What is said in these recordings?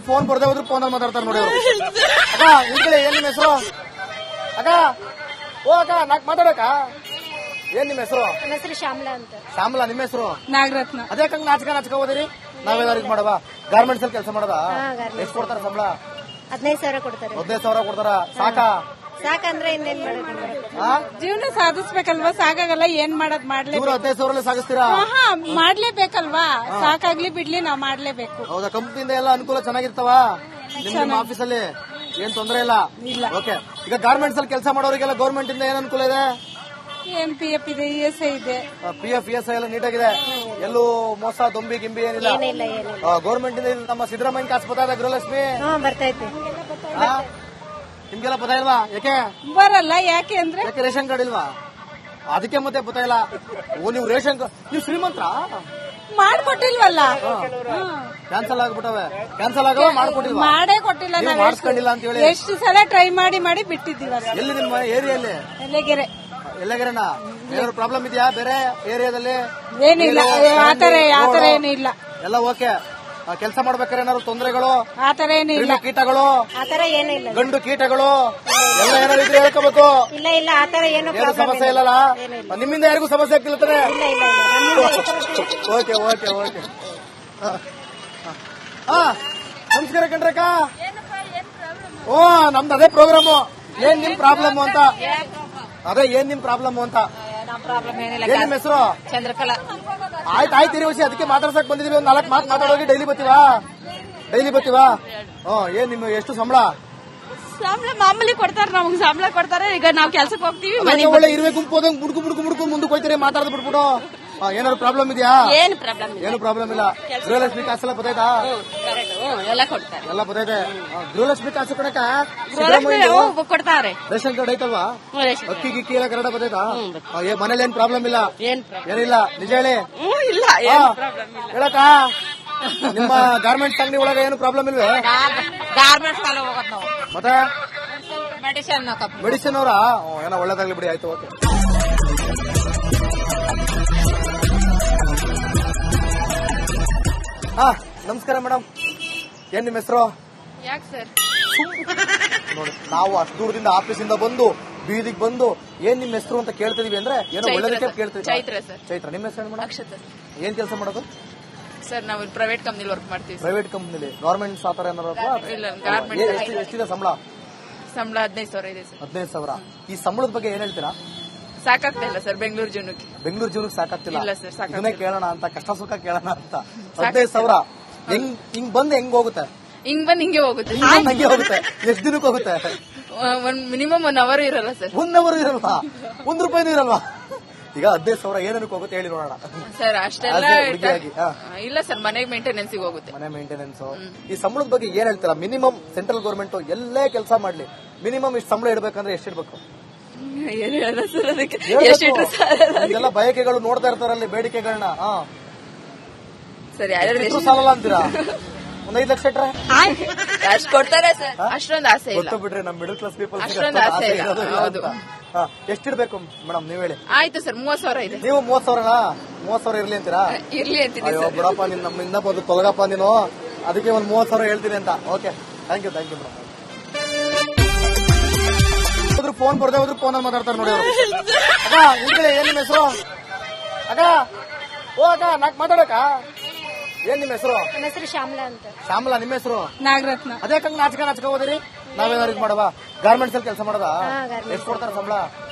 Phone ಬರ್ದೇ ಹೋದ್ರು phone ಅಲ್ಲಿ ಮಾತಾಡ್ತಾರೆ ನೋಡಿ ಅವರು. ಅಕ್ಕ ನಿಂತ್ಕೊಳ್ಳಿ, ಏನ್ ನಿಮ್ಮ ಹೆಸರು? ಅಕ್ಕ ಓ ಅಕ್ಕ ನಾಕ್ ಮಾತಾಡಕ. ಏನ್ ನಿಮ್ಮ ಹೆಸರು? ನನ್ನ ಹೆಸರು ಶ್ಯಾಮಲಾ ಅಂತ. ಶ್ಯಾಮಲಾ, ನಿಮ್ಮ ಹೆಸರು? ನಾಗರತ್ನ. ಅದೇ ಕಂಗ್ ನಾಚಕ ಓದಿರಿ. ನಾವೇನಾರು ಇದು ಮಾಡವಾ? ಗಾರ್ಮೆಂಟ್ಸ್ ಅಲ್ಲಿ ಕೆಲಸ ಮಾಡದ? ಎಷ್ಟು ಕೊಡ್ತಾರ ಸಂಬಳ? 15,000 ಕೊಡ್ತಾರೆ. 15,000 ಕೊಡ್ತಾರ. ಸಾಕಾ? ಸಾಕಂದ್ರೆ ಇನ್ನೇನ್ ಮಾಡೋದು? ಜೀವನ ಸಾಧಿಸ್ಬೇಕಲ್ವಾ? ಸಾಕಾಗಲ್ಲ, ಏನ್ ಮಾಡೋದ್ ಮಾಡ್ಲೇಬೇಕು. 15,000 ಸಾಗಿಸ್ತೀರಾ? ಮಾಡ್ಲೇಬೇಕಲ್ವಾ? ಸಾಕಾಗ್ಲಿ ಬಿಡ್ಲಿ ನಾವ್ ಮಾಡ್ಲೇಬೇಕು. ಹೌದಾ? ಕಂಪ್ನಿಯಿಂದ ಎಲ್ಲ ಅನುಕೂಲ ಚೆನ್ನಾಗಿರ್ತಾವ ನಿಮ್ಮ ಆಫೀಸ್ ಅಲ್ಲಿ? ಏನ್ ತೊಂದರೆ ಇಲ್ಲ? ಓಕೆ. ಈಗ ಗಾರ್ಮೆಂಟ್ಸ್ ಅಲ್ಲಿ ಕೆಲಸ ಮಾಡೋರಿಗೆಲ್ಲ ಗೌರ್ಮೆಂಟ್ ಇಂದ ಏನ್ ಅನುಕೂಲ ಇದೆ? PF ಇದೆ, ESI ಇದೆ. PF ESI ಎಲ್ಲ ನೀಟಾಗಿದೆ. ಎಲ್ಲೂ ಮೋಸ ದೊಂಬಿ ಗಿಂಬಿ ಏನಿಲ್ಲ. ಗೌರ್ಮೆಂಟ್ ಇಂದ ನಮ್ಮ ಸಿದ್ದರಾಮಯ್ಯ ಕಾಸು ಬರ್ತಾ ಇದೆ ಗೃಹಲಕ್ಷ್ಮಿ? ಬರ್ತೈತಿ. ನಿಮ್ಗೆಲ್ಲ ಪತಾ ಇಲ್ವಾ? ಯಾಕೆ ಬರಲ್ಲ? ಯಾಕೆ ಅಂದ್ರೆ ಯಾಕೆ ರೇಷನ್ ಕಾರ್ಡ್ ಇಲ್ವಾ? ಅದಕ್ಕೆ ಮತ್ತೆ ಪತಾ ಇಲ್ಲ. ಓ ನೀವು ರೇಷನ್ ನೀವು ಶ್ರೀಮಂತರ? ಮಾಡ್ಕೊಟ್ಟಿಲ್ವಲ್ಲ, ಕ್ಯಾನ್ಸಲ್ ಆಗ್ಬಿಟ್ಟವೆ. ಕ್ಯಾನ್ಸಲ್ ಆಗವ ಮಾಡ್ಕೊಟ್ಟಿಲ್ವಾ? ಮಾಡೇ ಕೊಟ್ಟಿಲ್ಲ. ನೀವು ಮಾಡಿಸ್ಕೊಂಡಿಲ್ಲ ಅಂತ ಹೇಳಿ ಎಷ್ಟು ಸಲ ಟ್ರೈ ಮಾಡಿ ಬಿಟ್ಟಿದ್ದೀವಿ. ಎಲ್ಲಿ ನಿಮ್ಮ ಏರಿಯಲ್ಲಿ? ಎಲೆಗೆರೆ. ಎಲ್ಲಗೆರೆನಾ? ಏನಾದ್ರು ಪ್ರಾಬ್ಲಮ್ ಇದೆಯಾ ಬೇರೆ ಏರಿಯಾದಲ್ಲಿ? ಏನಿಲ್ಲ, ಆತರ ಏನು ಇಲ್ಲ. ಎಲ್ಲ ಓಕೆ. ಕೆಲಸ ಮಾಡ್ಬೇಕಾದ್ರೆ ಏನಾದ್ರು ತೊಂದರೆಗಳು ಆತರ ಏನು ಇಲ್ಲ. ಕೀಟಗಳು ಆತರ ಏನೂ ಇಲ್ಲ. ಗಂಡು ಕೀಟಗಳು ಎಲ್ಲ ಏನಾದ್ರು ಇದ್ರೆ ಹೇಳ್ಕೋಬೇಕು. ಇಲ್ಲ ಇಲ್ಲ, ಆತರ ಏನು ಸಮಸ್ಯೆ ಇಲ್ಲಲ್ಲ? ನಿಮ್ಮಿಂದ ಯಾರಿಗೂ ಸಮಸ್ಯೆ ಆಗ್ತಿಲ್ಲ ತಾನೆ? Okay okay okay. ನಮಸ್ಕಾರ ಕಣ್ರಕ್ಕ. ಓ ನಮ್ದು ಅದೇ ಪ್ರೋಗ್ರಾಮು. ಏನ್ ನಿಮ್ ಪ್ರಾಬ್ಲಮ್ ಅಂತ? ಅದೇ ಏನ್ ನಿಮ್ ಪ್ರಾಬ್ಲಮ್ ಅಂತ? ಏನ್ ನಿಮ್ ಹೆಸರು? ಚಂದ್ರಕಲಾ. ಆಯ್ತು ಇರಿ ವಿಷಯ, ಅದಕ್ಕೆ ಮಾತಾಡ್ಸಕ್ ಬಂದಿದೀವಿ. ಒಂದ್ 4 ಮಾತು ಮಾತಾಡೋಗಿ ಡೈಲಿ ಬರ್ತೀವಾ? ಏನ್ ನಿಮ್ ಎಷ್ಟು ಸಂಬಳ? ಸಂಬಳ ಮಾಮೂಲಿ ಕೊಡ್ತಾರೆ, ನಮ್ಗೆ ಸಂಬಳ ಕೊಡ್ತಾರೆ. ಈಗ ನಾವ್ ಕೆಲ್ಸಕ್ಕೆ ಹೋಗ್ತೀವಿ. ಒಳ್ಳೆ ಇರುವೆ ಗುಂಪು ಹೋದಂಗ್ ಮುಡ್ಕು ಮುಂದಕ್ಕೆ ಹೋಯ್ತಾರೆ. ಮಾತಾಡ್ ಬಿಟ್ಬಿಟ್ಟು ಏನಾದ್ರು ಪ್ರಾಬ್ಲಮ್ ಇದೆಯಾ? ಏನು ಪ್ರಾಬ್ಲಮ್ ಇಲ್ಲ. ಗೃಹಲಕ್ಷ್ಮಿ ಕಾಸೆಲ್ಲ ಬದೈತಾ? ಎಲ್ಲ ಕೊಡ್ತಾರೆ. ಎಲ್ಲ ಬದೈತೆ. ಗೃಹಲಕ್ಷ್ಮಿ ಕಾಸು ಕಣಕ ಕೊಡ್ತಾರೆ. ರೇಷನ್ ಕಾರ್ಡ್ ಐತಲ್ವಾ? ಅಕ್ಕಿ ಗಿಕ್ಕಿ ಎಲ್ಲ ಕನ್ನಡ ಬದೈತಾ? ಮನೇಲಿ ಏನ್ ಪ್ರಾಬ್ಲಮ್ ಇಲ್ಲ? ಏನಿಲ್ಲ? ನಿಜ ಹೇಳಿ. ಇಲ್ಲ ಹೇಳಕ್ಕ, ನಿಮ್ಮ ಗಾರ್ಮೆಂಟ್ಸ್ ಅಂಗಡಿ ಒಳಗೆ ಏನು ಪ್ರಾಬ್ಲಮ್ ಇಲ್ವೇ? ಗಾರ್ಮೆಂಟ್ಸ್ ಹೋಗೋದು ನಾವು. ಮತ್ತೆ ಮೆಡಿಸಿನ್ ಅವರಾ? ಏನೋ ಒಳ್ಳೇದಾಗ್ಲಿ ಬಿಡಿ. ಆಯ್ತು, ಓಕೆ. ನಮಸ್ಕಾರ ಮೇಡಮ್. ಏನ್ ನಿಮ್ಮ ಹೆಸರು? ಯಾಕೆ ಸರ್? ನೋಡಿ, ನಾವು ಅಷ್ಟು ದೂರದಿಂದ ಆಫೀಸಿಂದ ಬಂದು ಬೀದಿಗೆ ಬಂದು ಏನ್ ನಿಮ್ಮ ಹೆಸರು ಅಂತ ಕೇಳ್ತಿದೀವಿ ಅಂದ್ರೆ ಏನೋ ಒಳ್ಳೇದಕ್ಕೆ ಕೇಳ್ತೀವಿ. ಚೈತ್ರ. ನಿಮ್ಮ ಹೆಸರು ಮೇಡಮ್? ಅಕ್ಷತಾ. ಏನ್ ಕೆಲಸ ಮಾಡೋದು ಸರ್? ನಾವು ಪ್ರೈವೇಟ್ ಕಂಪ್ನಿಲಿ ವರ್ಕ್ ಮಾಡ್ತೀವಿ. ಪ್ರೈವೇಟ್ ಕಂಪ್ನಿಲಿ? ಗವರ್ಮೆಂಟ್ ಆತರ ಏನಾರು? ಎಷ್ಟಿದೆ ಸಂಬಳ? 15,000 ಇದೆ ಸರ್. 15,000. ಈ ಸಂಬಳದ ಬಗ್ಗೆ ಏನ್ ಹೇಳ್ತೀರಾ? ಸಾಕಾಗ್ತಾ ಇಲ್ಲ ಸರ್ ಬೆಂಗಳೂರು ಜೀವನಕ್ಕೆ ಸಾಕಾಗ್ತಿಲ್ಲ. ಇಲ್ಲ ಸರ್, ಸಾಕಾಗ್ತಿಲ್ಲ. ಇದನ್ನೇ ಕೇಳೋಣ ಅಂತ, ಕಷ್ಟ ಸುಖ ಕೇಳೋಣ ಅಂತ. 15,000 ಹಿಂಗ್ ಬಂದ್ ಹೆಂಗ್ ಹೋಗುತ್ತೆ? ಹಿಂಗ್ ಬಂದ್ ಹಿಂಗೆ ಹೋಗುತ್ತೆ. ಹಂಗೆ ಹೋಗುತ್ತೆ. ಎಷ್ಟು ದಿನಕ್ಕೆ ಹೋಗುತ್ತೆ? ಮಿನಿಮಮ್ 1 ಅವರ್ ಇರಲ್ಲ ಸರ್. 1 ಅವರ್ ಇರಲ್ವಾ? 1 ರೂಪಾಯಿನೂ ಇರಲ್ವಾ? ಈಗ 15,000 ಏನಕ್ಕೆ ಹೋಗುತ್ತೆ ಹೇಳಿ ನೋಡೋಣ ಸರ್. ಅಷ್ಟೆಲ್ಲ ಇಲ್ಲ ಸರ್, ಮನೆ ಮೇಂಟೆನೆನ್ಸ್ ಹೋಗುತ್ತೆ. ಮನೆ ಮೇಂಟೆನೆನ್ಸ್. ಈ ಸಂಬಳದ ಬಗ್ಗೆ ಏನ್ ಹೇಳ್ತೀರಾ? ಮಿನಿಮಮ್ ಸೆಂಟ್ರಲ್ ಗೌರ್ಮೆಂಟ್ ಎಲ್ಲೇ ಕೆಲಸ ಮಾಡ್ಲಿ ಮಿನಿಮಮ್ ಇಷ್ಟು ಸಂಬಳ ಇಡಬೇಕಂದ್ರೆ ಎಷ್ಟು ಇಡಬೇಕು? ಏನ್ ಹೇಳೋಣ ಸರ್ ಅದಕ್ಕೆ? ಎಲ್ಲ ಬಯಕೆಗಳು ನೋಡ್ತಾ ಇರ್ತಾರಲ್ಲಿ, ಬೇಡಿಕೆಗಳನ್ನ. ಸರಿ, ಯಾರು ಸಾಲಲ್ಲ ಅಂತೀರಾ? ಒಂದ್ 5 ಲಕ್ಷ ಇಟ್ರೆ ಅಷ್ಟು ಕೊಡ್ತಾರೆ ಸರ್. ಅಷ್ಟೊಂದು ಆಸೆ ಇಲ್ಲ. ಗೊತ್ತು ಬಿಡ್ರಿ, ನಮ್ ಮಿಡಲ್ ಕ್ಲಾಸ್ ಪೀಪಲ್ ಅಷ್ಟೊಂದು ಆಸೆ ಇಲ್ಲ. ಹೌದು. ಎಷ್ಟಿರ್ಬೇಕು ಮೇಡಮ್ ನೀವ್ ಹೇಳಿ? ಆಯ್ತು ಸರ್, 30,000 ಇದೆ. ನೀವು 30,000 30,000 ಇರ್ಲಿ ಅಂತೀರಾ? ಇರ್ಲಿ ಅಂತೀನಿ. ಅಯ್ಯೋ ಬಿಡಪ್ಪ, ನೀನ್ ನಮ್ಮಿಂದ ಬಂದು ತೊಲಗಪ್ಪ ನೀನು. ಅದಕ್ಕೆ ಒಂದ್ 30,000 ಹೇಳ್ತೀನಿ ಅಂತ. Okay, thank you madam. Phone ಬರ್ದೇ ಹೋದ್ರು ಫೋನ್ ಅಲ್ಲಿ ಮಾತಾಡ್ತಾರೆ ನೋಡಿ ಅವರು. ಅಕ್ಕ ನಿಂತ್ಕೊಳ್ಳಿ, ಏನ್ ನಿಮ್ಮ ಹೆಸರು? ಅಕ್ಕ ಓ ಅಕ್ಕ ನಾಕ್ ಮಾತಾಡಕ. ಏನ್ ನಿಮ್ಮ ಹೆಸರು? ನನ್ನ ಹೆಸರು ಶ್ಯಾಮಲಾ ಅಂತ. ಶ್ಯಾಮಲಾ, ನಿಮ್ಮ ಹೆಸರು? ನಾಗರತ್ನ. ಅದೇ ಕಂಗ್ ನಾಚಕ ಓದಿರಿ. ನಾವೇನಾರು ಇದು ಮಾಡವಾ? ಗಾರ್ಮೆಂಟ್ಸ್ ಅಲ್ಲಿ ಕೆಲಸ ಮಾಡದ? ಎಷ್ಟು ಕೊಡ್ತಾರ ಸಂಬಳ?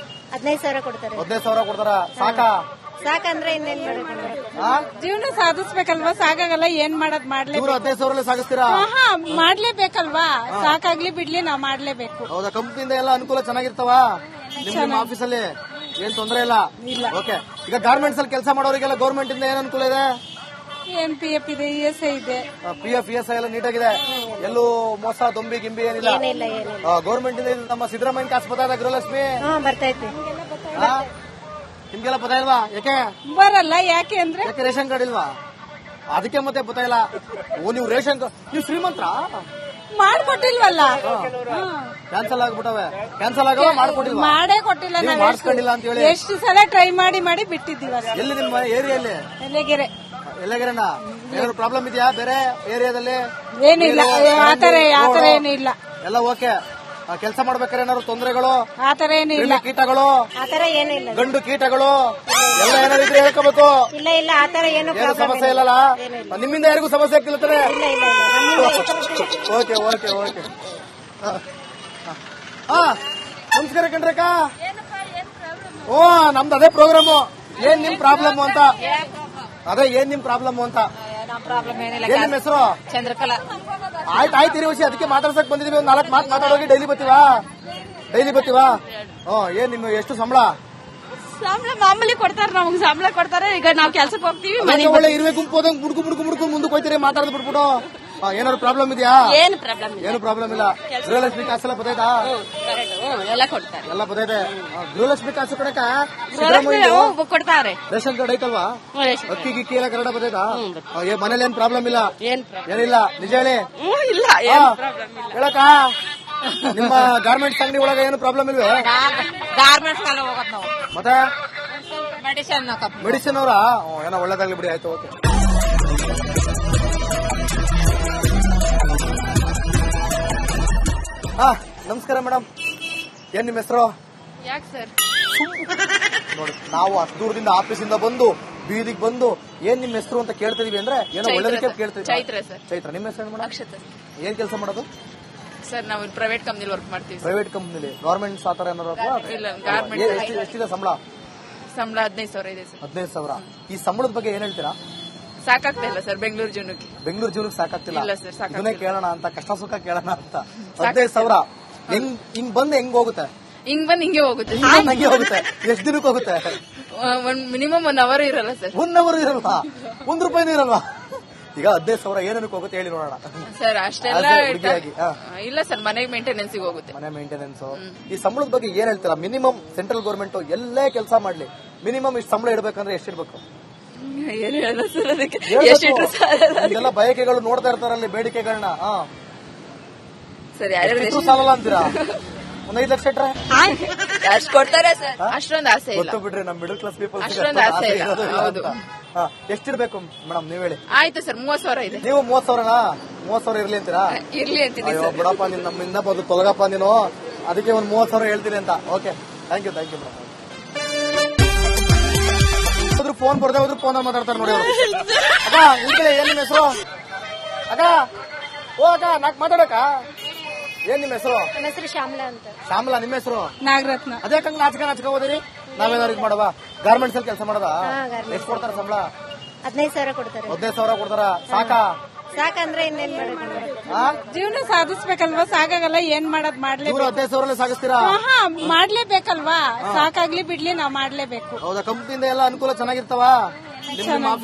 15,000 ಕೊಡ್ತಾರೆ. 15,000 ಕೊಡ್ತಾರ. ಸಾಕಾ? ಸಾಕಂದ್ರೆ ಇನ್ನೇನ್ ಮಾಡೋದು? ಜೀವನ ಸಾಧಿಸ್ಬೇಕಲ್ವಾ? ಸಾಕಾಗಲ್ಲ, ಏನ್ ಮಾಡೋದ್ ಮಾಡ್ಲೇಬೇಕು. 15,000 ಸಾಗಿಸ್ತೀರಾ? ಮಾಡ್ಲೇಬೇಕಲ್ವಾ? ಸಾಕಾಗ್ಲಿ ಬಿಡ್ಲಿ ನಾವ್ ಮಾಡ್ಲೇಬೇಕು. ಹೌದಾ? ಕಂಪ್ನಿಯಿಂದ ಎಲ್ಲ ಅನುಕೂಲ ಚೆನ್ನಾಗಿರ್ತಾವ ನಿಮ್ಮ ಆಫೀಸ್ ಅಲ್ಲಿ? ಏನ್ ತೊಂದರೆ ಇಲ್ಲ? ಓಕೆ. ಈಗ ಗಾರ್ಮೆಂಟ್ಸ್ ಅಲ್ಲಿ ಕೆಲಸ ಮಾಡೋರಿಗೆಲ್ಲ ಗೌರ್ಮೆಂಟ್ ಇಂದ ಏನ್ ಅನುಕೂಲ ಇದೆ? PF ಇದೆ, ESI ಇದೆ. PF ESI ಎಲ್ಲ ನೀಟಾಗಿದೆ. ಎಲ್ಲೂ ಮೋಸ ದೊಂಬಿ ಗಿಂಬಿ ಏನಿಲ್ಲ. ಗೌರ್ಮೆಂಟ್ ಇಂದ ನಮ್ಮ ಸಿದ್ದರಾಮಯ್ಯ ಕಾಸು ಬರ್ತಾ ಇದೆ ಗೃಹಲಕ್ಷ್ಮಿ? ಬರ್ತೈತಿ. ನಿಮ್ಗೆಲ್ಲ ಪತಾ ಇಲ್ವಾ? ಯಾಕೆ ಬರಲ್ಲ? ಯಾಕೆ ಅಂದ್ರೆ ಯಾಕೆ ರೇಷನ್ ಕಾರ್ಡ್ ಇಲ್ವಾ? ಅದಕ್ಕೆ ಮತ್ತೆ ಪತಾ ಇಲ್ಲ. ಓ ನೀವು ನೀವು ಶ್ರೀಮಂತರ? ಮಾಡ್ಕೊಟ್ಟಿಲ್ವಲ್ಲ, ಕ್ಯಾನ್ಸಲ್ ಆಗ್ಬಿಟ್ಟವೆ. ಕ್ಯಾನ್ಸಲ್ ಆಗವ ಮಾಡ್ಕೊಟ್ಟಿಲ್ವಾ? ಮಾಡೇ ಕೊಟ್ಟಿಲ್ಲ. ಮಾಡಿಸ್ಕೊಂಡಿಲ್ಲ ಅಂತ ಹೇಳಿ ಎಷ್ಟು ಸಲ ಟ್ರೈ ಮಾಡಿ ಬಿಟ್ಟಿದ್ದೀವಿ. ಎಲ್ಲಿ ನಿಮ್ಮ ಏರಿಯಲ್ಲಿ? ಎಲೆಗೆರೆ. ಎಲ್ಲಗಿರಣ್ಣ ಏನಾದ್ರು ಪ್ರಾಬ್ಲಮ್ ಇದೆಯಾ ಬೇರೆ ಏರಿಯಾದಲ್ಲಿ? ಏನಿಲ್ಲ, ಆತರ ಏನಿಲ್ಲ. ಎಲ್ಲ ಓಕೆ. ಕೆಲಸ ಮಾಡ್ಬೇಕಾದ್ರೆ ಏನಾದ್ರು ತೊಂದರೆಗಳು, ಆತರ ಏನಿಲ್ಲ. ಕ್ರಿಮಿ ಕೀಟಗಳು, ಆತರ ಏನೂ ಇಲ್ಲ. ಗಂಡು ಕೀಟಗಳು ಎಲ್ಲ ಏನಾದ್ರು ಇದ್ರೆ ಹೇಳ್ಕೋಬೇಕು. ಇಲ್ಲ ಇಲ್ಲ, ಆತರ ಏನು ಏನು ಸಮಸ್ಯೆ ಇಲ್ಲಲ್ಲ? ನಿಮ್ಮಿಂದ ಯಾರಿಗೂ ಸಮಸ್ಯೆ ಆಗ್ತಿಲ್ಲ ತಾನೆ? ಇಲ್ಲ ಇಲ್ಲ ಇಲ್ಲ. Okay okay okay. ನಮಸ್ಕಾರ ಕಣ್ರಕ್ಕ. ಓ ನಮ್ದು ಅದೇ ಪ್ರೋಗ್ರಾಮು. ಏನ್ ನಿಮ್ ಪ್ರಾಬ್ಲಮ್ ಅಂತ? ಅದೇ ಏನ್ ನಿಮ್ ಪ್ರಾಬ್ಲಮ್ ಅಂತ? ನಮ್ ಪ್ರಾಬ್ಲಮ್ ಏನಿಲ್ಲ. ಏನ್ ನಿಮ್ ಹೆಸರು? ಚಂದ್ರಕಲಾ. ಆಯ್ತು ಇರಿ ಅದಕ್ಕೆ ಮಾತಾಡ್ಸಕ್ ಬಂದಿದೀವಿ. ಒಂದ್ 4 ಮಾತು ಮಾತಾಡೋಗಿ ಡೈಲಿ ಬರ್ತೀವಾ? ಏನ್ ನಿಮ್ ಎಷ್ಟು ಸಂಬಳ? ಸಂಬಳ ಮಾಮೂಲಿ ಕೊಡ್ತಾರೆ, ನಮ್ಗೆ ಸಂಬಳ ಕೊಡ್ತಾರೆ. ಈಗ ನಾವು ಕೆಲ್ಸಕ್ಕೆ ಹೋಗ್ತೀವಿ. ಒಳ್ಳೆ ಇರುವೆ ಗುಂಪು ಹೋದಂಗ್ ಮುಡ್ಕು ಮುಂದಕ್ಕೆ ಹೋಯ್ತೀರಿ ಮಾತಾಡದ್ ಬಿಟ್ಬಿಟ್ಟು. ಏನಾದ್ರು ಪ್ರಾಬ್ಲಮ್ ಇದೆಯಾ? ಏನು ಪ್ರಾಬ್ಲಮ್ ಇಲ್ಲ. ಏನು ಪ್ರಾಬ್ಲಮ್ ಇಲ್ಲ. ಗೃಹಲಕ್ಷ್ಮಿ ಕಾಸು ಎಲ್ಲ ಬದೈತಾ? ಎಲ್ಲ ಕೊಡ್ತಾರೆ. ಎಲ್ಲ ಬದೈತೆ. ಗೃಹಲಕ್ಷ್ಮಿ ಕಾಸು ಕಣಕ ಕೊಡ್ತಾರೆ. ರೇಷನ್ ಕಾರ್ಡ್ ಐತಲ್ವಾ? ಅಕ್ಕಿ ಗಿಕ್ಕಿ ಎಲ್ಲ ಕನ್ನಡ ಬದೈತಾ? ಮನೇಲಿ ಏನ್ ಪ್ರಾಬ್ಲಮ್ ಇಲ್ಲ? ಏನಿಲ್ಲ ನಿಜ ಹೇಳಿ. ಇಲ್ಲ ಹೇಳಕ್ಕ ನಿಮ್ಮ ಗಾರ್ಮೆಂಟ್ಸ್ ಅಂಗಡಿ ಒಳಗೆ ಏನು ಪ್ರಾಬ್ಲಮ್ ಇಲ್ವೇ? ಗಾರ್ಮೆಂಟ್ಸ್ ಹೋಗೋದು ನಾವು. ಮತ್ತೆ ಮೆಡಿಸಿನ್ ಮೆಡಿಸಿನ್ ಅವರ ಏನೋ ಒಳ್ಳೇದಾಗ್ಲಿ ಬಿಡಿ. ಆಯ್ತು ಓಕೆ. ನಮಸ್ಕಾರ ಮೇಡಮ್. ಏನ್ ನಿಮ್ಮ ಹೆಸರು? ಯಾಕೆ ಸರ್? ನೋಡಿ ನಾವು ಅಷ್ಟು ದೂರದಿಂದ ಆಫೀಸಿಂದ ಬಂದು ಬೀದಿಗೆ ಬಂದು ಏನ್ ನಿಮ್ ಹೆಸರು ಅಂತ ಕೇಳ್ತಿದೀವಿ ಅಂದ್ರೆ ಏನೋ ಒಳ್ಳೇದಕ್ಕೆ ಕೇಳ್ತಿದ್ವಿ. ಚೈತ್ರ ಸರ್. ಚೈತ್ರ. ನಿಮ್ಮ ಹೆಸರು ಮೇಡಮ್? ಅಕ್ಷತಾ. ಏನ್ ಕೆಲಸ ಮಾಡೋದು ಸರ್? ನಾವು ಪ್ರೈವೇಟ್ ಕಂಪ್ನಿಲಿ ವರ್ಕ್ ಮಾಡ್ತೀವಿ. ಪ್ರೈವೇಟ್ ಕಂಪ್ನಿಲಿ? ಗವರ್ಮೆಂಟ್ ಆತರ ಏನಾದ್ರು? ಇಲ್ಲ, ಗಾರ್ಮೆಂಟ್. ಎಷ್ಟಿದೆ ಸಂಬಳ? ಸಂಬಳ 15,000 ಇದೆ ಸರ್. 15,000. ಈ ಸಂಬಳದ ಬಗ್ಗೆ ಏನ್ ಹೇಳ್ತೀರಾ? ಸಾಕಾಗ್ತಾ ಇಲ್ಲ ಸರ್ ಬೆಂಗಳೂರು ಜೀವನಕ್ಕೆ. ಬೆಂಗಳೂರು ಜೀವನಕ್ಕೆ ಸಾಕಾಗ್ತಿಲ್ಲ? ಇಲ್ಲ ಸರ್, ಸಾಕಾಗ್ತಿಲ್ಲ. ಇದನ್ನೇ ಕೇಳೋಣ ಅಂತ, ಕಷ್ಟ ಸುಖ ಕೇಳೋಣ ಅಂತ. 15,000 ಹಿಂಗ್ ಬಂದ್ ಹೆಂಗ್ ಹೋಗುತ್ತೆ? ಹಿಂಗ್ ಬಂದ್ ಹಿಂಗೆ ಹೋಗುತ್ತೆ. ಹಂಗೆ ಹೋಗುತ್ತೆ. ಎಷ್ಟ್ ದಿನಕ್ಕೆ ಹೋಗುತ್ತೆ? ಮಿನಿಮಮ್ 1 ಅವರ್ ಇರಲ್ಲ ಸರ್. 1 ಅವರ್ ಇರಲ್ವಾ? 1 ರೂಪಾಯಿನೂ ಇರಲ್ವಾ? ಈಗ 15,000 ಏನಕ್ಕೆ ಹೋಗುತ್ತೆ ಹೇಳಿ ನೋಡೋಣ. ಸರ್ ಅಷ್ಟೆಲ್ಲ ಹುಡುಗಿಯಾಗಿ ಇಲ್ಲ ಸರ್, ಮನೆಗೆ ಮೇಂಟೆನೆನ್ಸ್ ಹೋಗುತ್ತೆ. ಮನೆ ಮೇಂಟೆನೆನ್ಸ್. ಈ ಸಂಬಳದ ಬಗ್ಗೆ ಏನ್ ಹೇಳ್ತೀರಾ? ಮಿನಿಮಮ್ ಸೆಂಟ್ರಲ್ ಗೌರ್ಮೆಂಟ್ ಎಲ್ಲೇ ಕೆಲಸ ಮಾಡ್ಲಿ ಮಿನಿಮಮ್ ಇಷ್ಟು ಸಂಬಳ ಇಡಬೇಕಂದ್ರೆ ಎಷ್ಟಿರ್ಬೇಕು? ಏನ್ ಹೇಳಲ್ಲ ಸರ್ ಅದಕ್ಕೆ. ಎಷ್ಟಿಟ್ರು ಎಲ್ಲ ಬಯಕೆಗಳು ನೋಡ್ತಾ ಇರ್ತಾರಲ್ಲಿ ಬೇಡಿಕೆಗಳನ್ನ. ಸರ್ ಯಾರು ಸಾಲಲ್ಲ ಅಂತೀರಾ? ಒಂದ್ 5 ಲಕ್ಷ ಇಟ್ರೆ ಅಷ್ಟು ಕೊಡ್ತಾರೆ ಸರ್. ಅಷ್ಟೊಂದು ಆಸೆ ಇಲ್ಲ. ಗೊತ್ತು ಬಿಡ್ರಿ, ನಮ್ ಮಿಡಲ್ ಕ್ಲಾಸ್ ಪೀಪಲ್ ಅಷ್ಟೊಂದು ಆಸೆ ಇಲ್ಲ. ಹೌದು. ಎಷ್ಟಿರ್ಬೇಕು ಮೇಡಮ್ ನೀವ್ ಹೇಳಿ? ಆಯ್ತು ಸರ್, 30,000 ಇದೆ. ನೀವು 30,000ನಾ? 30,000 ಇರ್ಲಿ ಅಂತೀರಾ? ಇರ್ಲಿ ಅಂತೀನಿ ಅಯ್ಯೋ ಸರ್. ಬಿಡಪ್ಪ, ನೀನ್ ನಮ್ಮಿಂದ ಬಂದು ತೊಲಗಪ್ಪ ನೀನು. ಅದಕ್ಕೆ ಒಂದ್ 30,000 ಹೇಳ್ತೀನಿ ಅಂತ. Okay, thank you madam. Phone ಬರ್ದೆ ಹೋದ್ರು ಫೋನ್ ಮಾತಾಡ್ತಾರೆ ನೋಡಿ ಅವರು. ಅಕ್ಕ ಏನ್ ನಿಮ್ಮ ಹೆಸರು? ಅಕ್ಕ ಓ ಅಕ್ಕ ನಾಕ್ ಮಾತಾಡಕ. ಏನ್ ನಿಮ್ಮ ಹೆಸರು? ನನ್ನ ಹೆಸರು ಶ್ಯಾಮಲಾ ಅಂತ. ಶ್ಯಾಮಲಾ. ನಿಮ್ಮ ಹೆಸರು? ನಾಗರತ್ನ. ಅದೇ ಕಂಗ್ ನಾಚಕ ಹೋದಿರಿ? ನಾವೇನಾರು ಇದು ಮಾಡವಾ? ಗಾರ್ಮೆಂಟ್ಸ್ ಅಲ್ಲಿ ಕೆಲಸ ಮಾಡದ? garments. ಎಷ್ಟು ಕೊಡ್ತಾರ ಸಂಬಳ? 15,000 ಕೊಡ್ತಾರೆ. 15,000 ಕೊಡ್ತಾರ? ಸಾಕಾ? ಸಾಕಂದ್ರೆ ಇನ್ನೇನ್ ಮಾಡೋದು? ಜೀವನ ಸಾಧಿಸ್ಬೇಕಲ್ವಾ? ಸಾಕಾಗಲ್ಲ, ಏನ್ ಮಾಡೋದ್ ಮಾಡ್ಲೇಬೇಕು. 15,000 ಸಾಗಿಸ್ತೀರಾ? ಮಾಡ್ಲೇಬೇಕಲ್ವಾ? ಸಾಕಾಗ್ಲಿ ಬಿಡ್ಲಿ ನಾವ್ ಮಾಡ್ಲೇಬೇಕು. ಹೌದಾ? ಕಂಪ್ನಿಯಿಂದ ಎಲ್ಲ ಅನುಕೂಲ ಚೆನ್ನಾಗಿರ್ತಾವ? ನಿಮ್ಮ